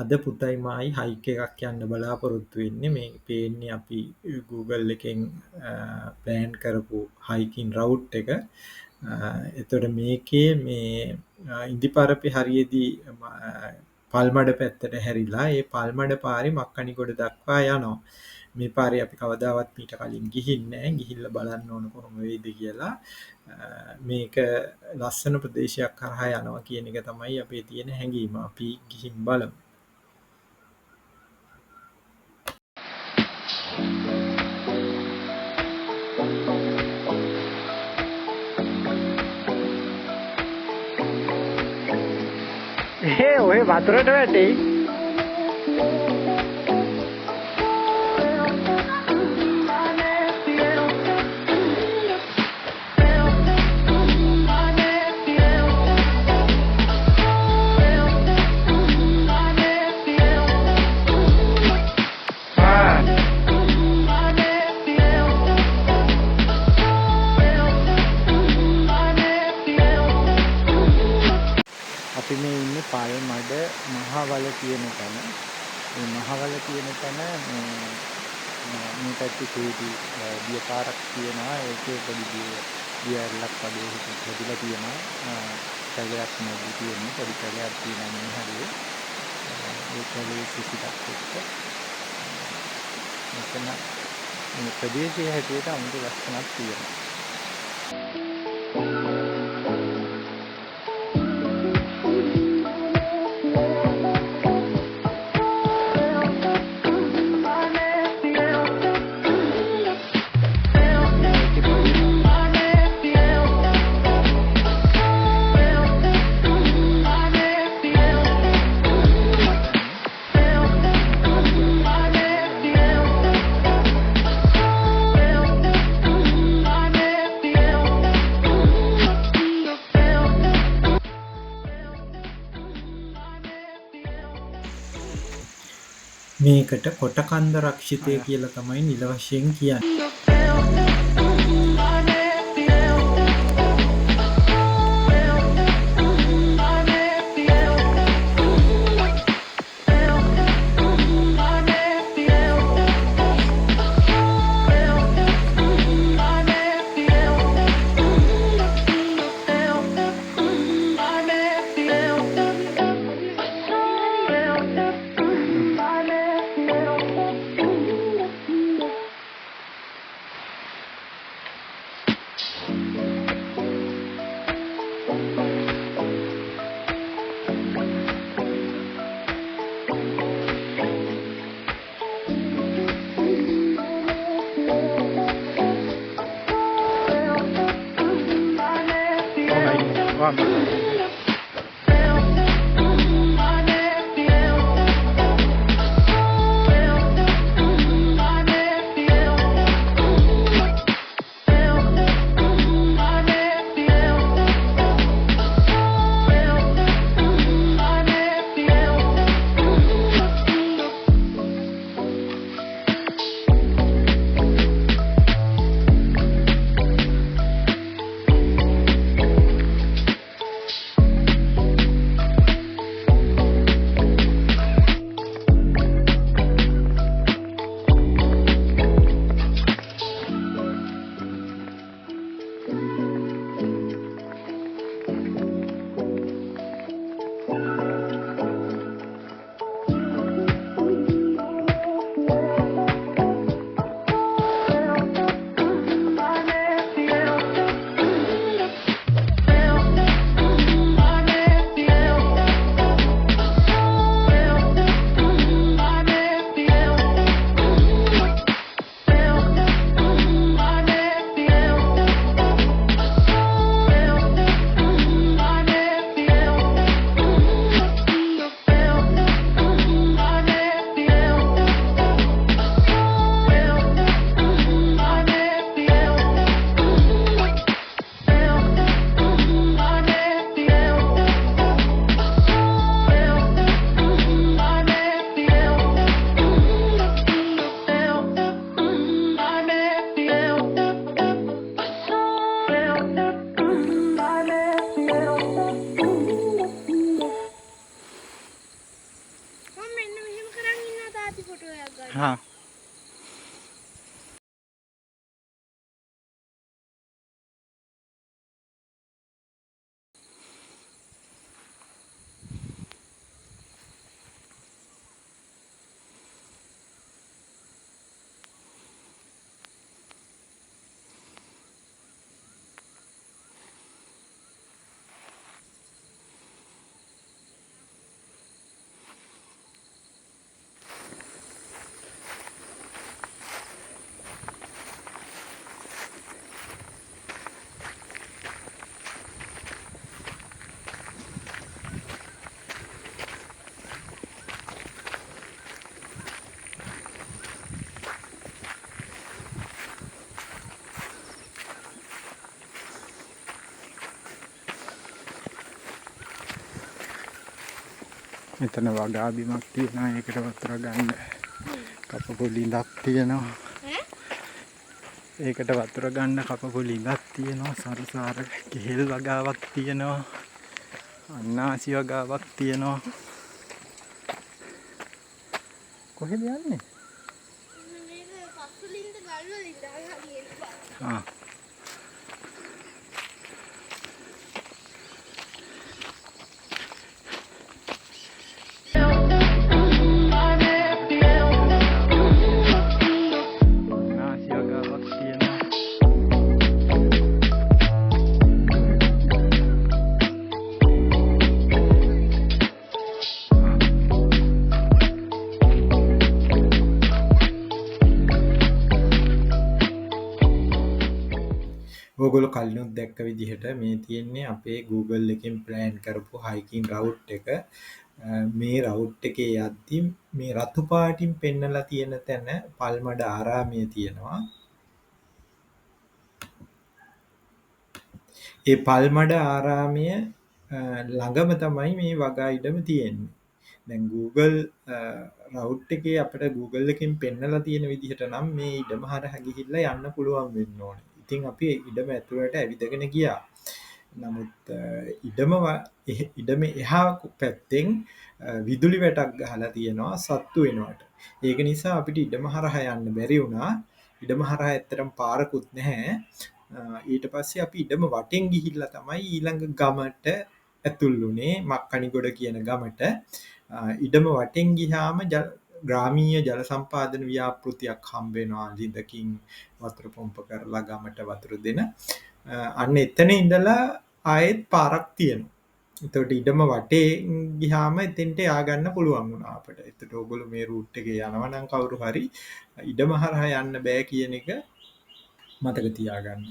අද පුතයි මායි හයික් එකක් යන්න බලාපොරොත්තු වෙන්නේ. මේ පේන්නේ අපි Google එකෙන් ප්ලෑන් කරපු හයිකින් රවුට් එක. එතකොට මේකේ මේ ඉදිපරපේ හරියේදී පල්මඩ පැත්තට හැරිලා ඒ පල්මඩ පාරේ මක්කනිගොඩ දක්වා යනවා. මේ පාරේ අපි කවදාවත් මීට කලින් ගිහින් නැහැ. ගිහිල්ලා බලන්න ඕන කොහොම වෙයිද කියලා. මේක ලස්සන ප්‍රදේශයක් කරහා යනවා කියන එක තමයි අපේ තියෙන හැඟීම. අපි ගිහින් බලමු. ඔය වතුරට වැටෙයි. අපි මේ ඉන්නේ පල්මඩ මහවල කියන තැන. මේ මහවල කියන තැන මේ පැත්තේ කේටි දියපාරක් තියෙනවා. ඒකේ පොඩි දියැලක් වගේ හිටලා තියෙනවා. කැලයක් නැති තියෙන්නේ. පොඩි කැලයක් තියෙනවා මේ හරියේ. ඒ කැලේ සිසිලක් එක්ක. මෙතන මේ ප්‍රදේශයේ හැටියට අමුතු ලක්ෂණක් තියෙනවා. මේකට කොටකන්ද රක්ෂිතය කියලා තමයි නිල වශයෙන් කියන්නේ. හා මෙතන වගා බිමක් තියෙනවා. ඒකට වතුර ගන්න කපපොලි ඉඳක් තියෙනවා. ඒකට වතුර ගන්න කපපොලි ඉඳක් තියෙනවා. සරුසාර කෙහෙල් වගාවක් තියෙනවා. අන්නාසි වගාවක් තියෙනවා. කොහෙද යන්නේ? ආ ඔයගොල්ලෝ කලිනුත් දැක්ක විදිහට මේ තියෙන්නේ අපේ Google එකෙන් ප්ලෑන් කරපු hiking route එක. මේ route එකේ යද්දී මේ රතු පාටින් පෙන්නලා තියෙන තැන පල්මඩ ආරාමය තියෙනවා. ඒ පල්මඩ ආරාමය ළඟම තමයි මේ වගා ඉඩම තියෙන්නේ. දැන් Google route එකේ අපිට Google එකෙන් පෙන්නලා තියෙන විදිහට නම් මේ ඉඩම හරහා ගිහිල්ලා යන්න පුළුවන් වෙන්න ඕනේ. ඉතින් අපි ඉඩම ඇතුළට ඇවිදගෙන ගියා. නමුත් ඉඩම එහා පැත්තෙන් විදුලි වැටක් ගහලා තියෙනවා සත්තු වෙනවට. ඒක නිසා අපිට ඉඩම හරහා යන්න බැරි වුණා. ඉඩම හරහා ඇත්තටම පාරකුත් නැහැ. ඊට පස්සේ අපි ඉඩම වටෙන් ගිහිල්ලා තමයි ඊළඟ ගමට ඇතුළුනේ මක්කණිගොඩ කියන ගමට. ඉඩම වටෙන් ගියාම ග්‍රාමීය ජල සම්පාදන ව්‍යාපෘතියක් හම්බ වෙනවා. ලිඳකින් වතුර පොම්ප කරලා ගමට වතුර දෙන. අන්න එතන ඉඳලා ආයෙත් පාරක් තියෙනවා. එතකොට ඉඩම වටේ ගියාම එතෙන්ට ය아가න්න පුළුවන් වුණා අපිට. එතකොට ඕගොල්ලෝ මේ රූට් එකේ යනවා නම් කවුරු හරි ඉඩම හරහා යන්න බෑ කියන එක මතක තියාගන්න.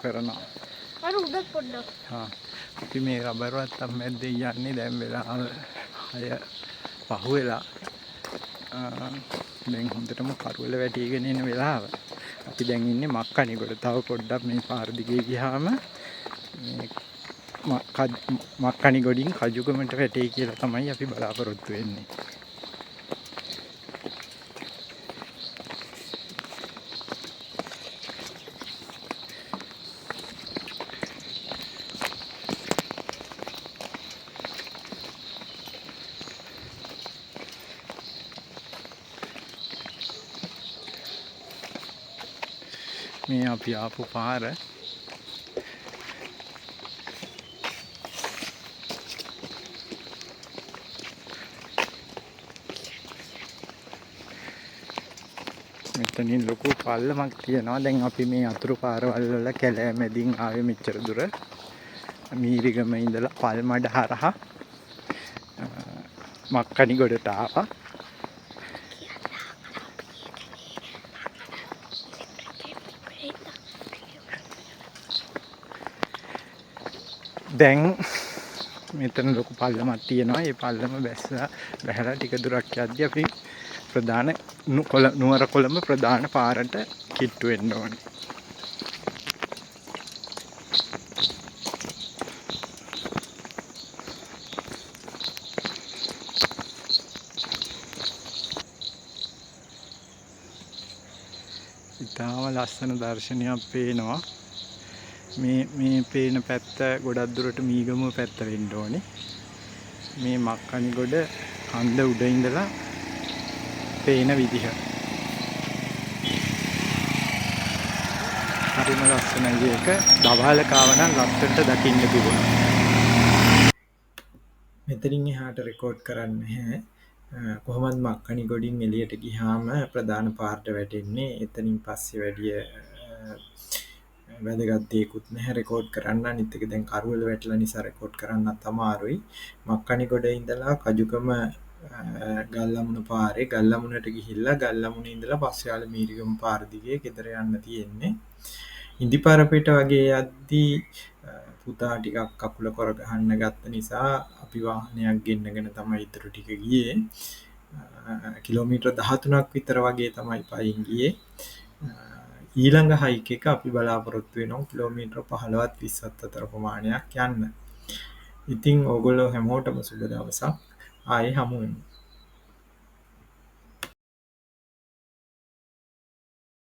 කරනවා. අර උඩ පොඩ්ඩක්. අපි මේ රබර් වත්තක් මැද්දේ යන්නේ දැන් වෙලාව 6 පහ වෙලා. දැන් හොඳටම කරුවල වැටිගෙන එන වෙලාව. අපි දැන් ඉන්නේ මක්කණිගොඩ. තව පොඩ්ඩක් මේ පාර දිගේ ගියාම මේ මක්කණිගොඩින් කජුගමට වැටේ කියලා තමයි අපි බලාපොරොත්තු වෙන්නේ. මේ අපි ආපු පාර. මෙතනින් ලොකු පල්ලමක් තියෙනවා. දැන් අපි මේ අතුරු පාරවල් වල කැලෑ මැදින් ආවේ මෙච්චර දුර. මීරිගම ඉඳලා පල්මඩ හරහා මක්කනිගොඩට ආවා. දැන් මෙතන ලොකු පල්ලමක් තියෙනවා. ඒ පල්ලම බැහැලා ටික දුරක් යද්දී අපි ප්‍රධාන නුවර කොළඹ ප්‍රධාන පාරට කිට්ටු වෙන්න ඕනේ. ඉතාම ලස්සන දර්ශනයක් පේනවා. මේ පේන පැත්ත ගොඩක් දුරට මීගමුව පැත්ත වෙන්න ඕනේ. මේ මක්කනිගොඩ කන්ද උඩ ඉඳලා පේන විදිහ. හරිම ලස්සනයි ඒක. දවල් කාවනම් ලස්සනට දකින්න තිබුණා. මෙතනින් එහාට රෙකෝඩ් කරන්න නැහැ. කොහොමද මක්කනිගොඩින් එළියට ගියාම ප්‍රධාන පාරට වැටෙන්නේ. එතනින් පස්සේ වැඩිය වැදගත් දෙයක්වත් නැහැ රෙකෝඩ් කරන්න. අනිත් එක දැන් කරුවල වැටලා නිසා රෙකෝඩ් කරන්නත් අමාරුයි. මක්කනිගොඩ ඉඳලා කජුකම ගල්ලමුණ පාරේ ගල්ලමුණට ගිහිල්ලා ගල්ලමුණේ ඉඳලා පස්යාල මීරිගම පාර දිගේ ගෙදර යන්න තියෙන්නේ. ඉන්දිපාරපේට වගේ යද්දී පුතා ටිකක් කකුල කොර ගහන්න ගත්ත නිසා අපි වාහනයක් ගෙන්නගෙන තමයි ඊටු ටික ගියේ. කිලෝමීටර් 13ක් විතර වගේ තමයි පයින් ගියේ. ඊළඟ හයික් එක අපි බලාපොරොත්තු වෙනවා කිලෝමීටර් 15ත් 20ත් අතර ප්‍රමාණයක් යන්න. ඉතින් ඕගොල්ලෝ හැමෝටම සුබ දවසක්. ආයේ හමු වෙමු.